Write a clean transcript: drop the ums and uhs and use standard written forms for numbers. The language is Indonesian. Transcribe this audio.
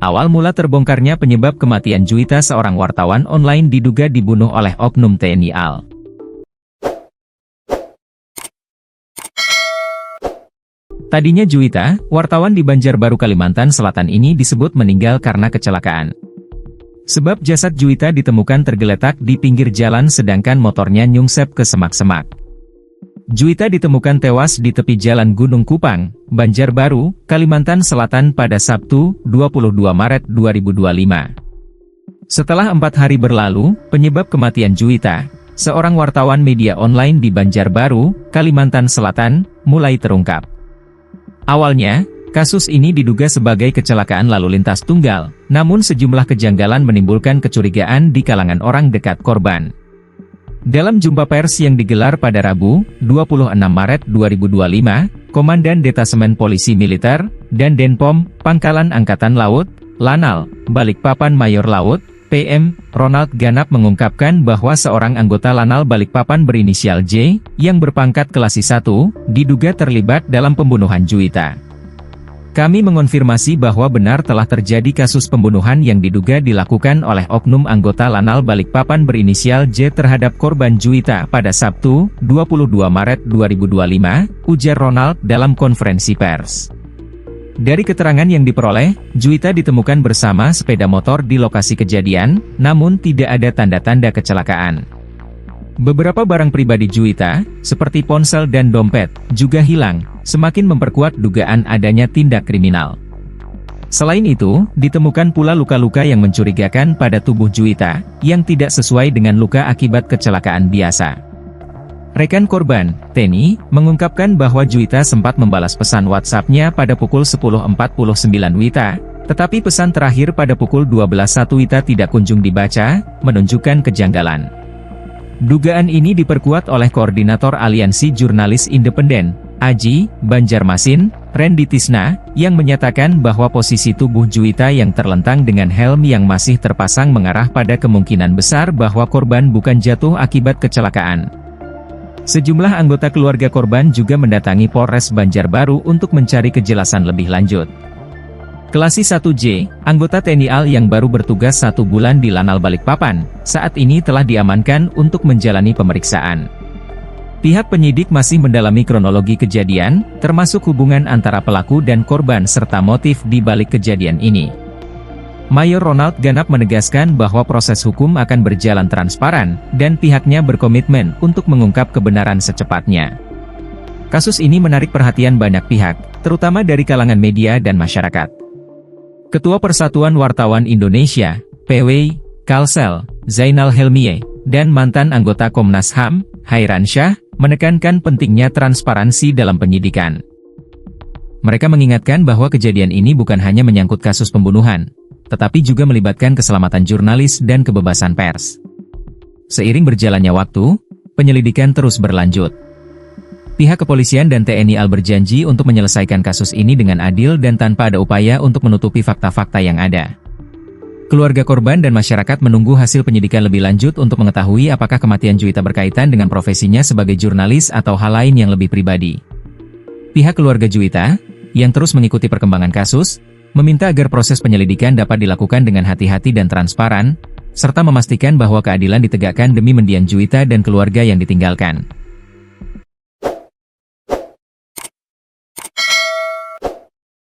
Awal mula terbongkarnya penyebab kematian Juwita, seorang wartawan online diduga dibunuh oleh oknum TNI AL. Tadinya Juwita, wartawan di Banjarbaru, Kalimantan Selatan ini disebut meninggal karena kecelakaan. Sebab jasad Juwita ditemukan tergeletak di pinggir jalan sedangkan motornya nyungsep ke semak-semak. Juwita ditemukan tewas di tepi jalan Gunung Kupang, Banjarbaru, Kalimantan Selatan pada Sabtu, 22 Maret 2025. Setelah 4 hari berlalu, penyebab kematian Juwita, seorang wartawan media online di Banjarbaru, Kalimantan Selatan, mulai terungkap. Awalnya, kasus ini diduga sebagai kecelakaan lalu lintas tunggal, namun sejumlah kejanggalan menimbulkan kecurigaan di kalangan orang dekat korban. Dalam jumpa pers yang digelar pada Rabu, 26 Maret 2025, Komandan Detasemen Polisi Militer dan Denpom, Pangkalan Angkatan Laut, Lanal, Balikpapan Mayor Laut, PM, Ronald Ganap mengungkapkan bahwa seorang anggota Lanal Balikpapan berinisial J, yang berpangkat Kelasi 1, diduga terlibat dalam pembunuhan Juwita. Kami mengonfirmasi bahwa benar telah terjadi kasus pembunuhan yang diduga dilakukan oleh oknum anggota Lanal Balikpapan berinisial J terhadap korban Juwita pada Sabtu, 22 Maret 2025, ujar Ronald dalam konferensi pers. Dari keterangan yang diperoleh, Juwita ditemukan bersama sepeda motor di lokasi kejadian, namun tidak ada tanda-tanda kecelakaan. Beberapa barang pribadi Juwita, seperti ponsel dan dompet, juga hilang, semakin memperkuat dugaan adanya tindak kriminal. Selain itu, ditemukan pula luka-luka yang mencurigakan pada tubuh Juwita, yang tidak sesuai dengan luka akibat kecelakaan biasa. Rekan korban, Teni, mengungkapkan bahwa Juwita sempat membalas pesan WhatsApp-nya pada pukul 10.49 WITA, tetapi pesan terakhir pada pukul 12.01 WITA tidak kunjung dibaca, menunjukkan kejanggalan. Dugaan ini diperkuat oleh Koordinator Aliansi Jurnalis Independen, AJI, Banjarmasin, Randy Tisna, yang menyatakan bahwa posisi tubuh Juwita yang terlentang dengan helm yang masih terpasang mengarah pada kemungkinan besar bahwa korban bukan jatuh akibat kecelakaan. Sejumlah anggota keluarga korban juga mendatangi Polres Banjarbaru untuk mencari kejelasan lebih lanjut. Kelasi 1J, anggota TNI AL yang baru bertugas 1 bulan di Lanal Balikpapan, saat ini telah diamankan untuk menjalani pemeriksaan. Pihak penyidik masih mendalami kronologi kejadian, termasuk hubungan antara pelaku dan korban serta motif di balik kejadian ini. Mayor Ronald Ganap menegaskan bahwa proses hukum akan berjalan transparan, dan pihaknya berkomitmen untuk mengungkap kebenaran secepatnya. Kasus ini menarik perhatian banyak pihak, terutama dari kalangan media dan masyarakat. Ketua Persatuan Wartawan Indonesia, PW, Kalsel, Zainal Helmie, dan mantan anggota Komnas HAM, Hairan Syah, menekankan pentingnya transparansi dalam penyidikan. Mereka mengingatkan bahwa kejadian ini bukan hanya menyangkut kasus pembunuhan, tetapi juga melibatkan keselamatan jurnalis dan kebebasan pers. Seiring berjalannya waktu, penyelidikan terus berlanjut. Pihak kepolisian dan TNI AL berjanji untuk menyelesaikan kasus ini dengan adil dan tanpa ada upaya untuk menutupi fakta-fakta yang ada. Keluarga korban dan masyarakat menunggu hasil penyidikan lebih lanjut untuk mengetahui apakah kematian Juwita berkaitan dengan profesinya sebagai jurnalis atau hal lain yang lebih pribadi. Pihak keluarga Juwita, yang terus mengikuti perkembangan kasus, meminta agar proses penyelidikan dapat dilakukan dengan hati-hati dan transparan, serta memastikan bahwa keadilan ditegakkan demi mendiang Juwita dan keluarga yang ditinggalkan.